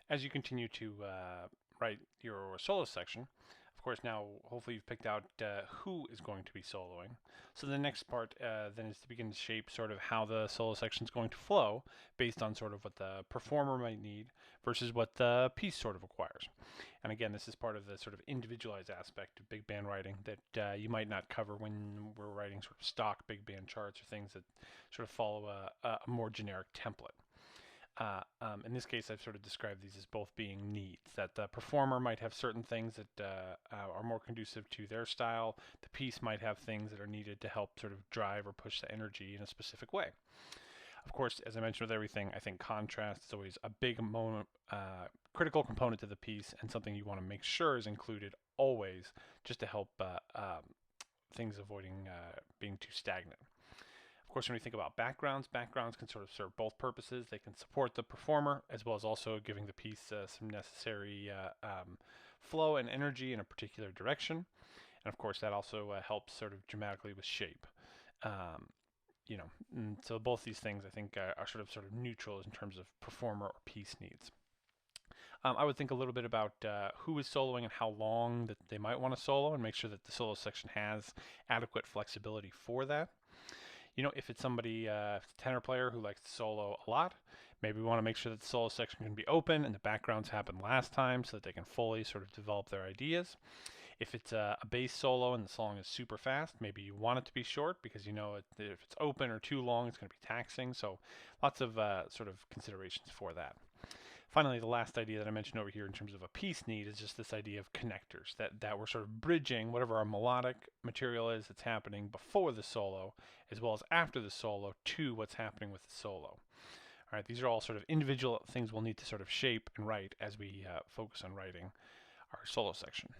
As you continue to write your solo section, of course, now hopefully you've picked out who is going to be soloing. So the next part then is to begin to shape sort of how the solo section is going to flow based on sort of what the performer might need versus what the piece sort of requires. And again, this is part of the sort of individualized aspect of big band writing that you might not cover when we're writing sort of stock big band charts or things that sort of follow a more generic template. In this case, I've sort of described these as both being needs, that the performer might have certain things that are more conducive to their style. The piece might have things that are needed to help sort of drive or push the energy in a specific way. Of course, as I mentioned with everything, I think contrast is always a big critical component to the piece and something you want to make sure is included always just to help things avoiding being too stagnant. Of course, when we think about backgrounds, backgrounds can sort of serve both purposes. They can support the performer as well as also giving the piece some necessary flow and energy in a particular direction. And of course, that also helps sort of dramatically with shape. Um, so both these things I think are sort of neutral in terms of performer or piece needs. I would think a little bit about who is soloing and how long that they might want to solo, and make sure that the solo section has adequate flexibility for that. If it's somebody, if it's a tenor player who likes to solo a lot, maybe we want to make sure that the solo section can be open and the backgrounds happen last time so that they can fully sort of develop their ideas. If it's a bass solo and the song is super fast, maybe you want it to be short because if it's open or too long, it's going to be taxing. So lots of sort of considerations for that. Finally, the last idea that I mentioned over here in terms of a piece need is just this idea of connectors, that we're sort of bridging whatever our melodic material is that's happening before the solo as well as after the solo to what's happening with the solo. All right, these are all sort of individual things we'll need to sort of shape and write as we focus on writing our solo section.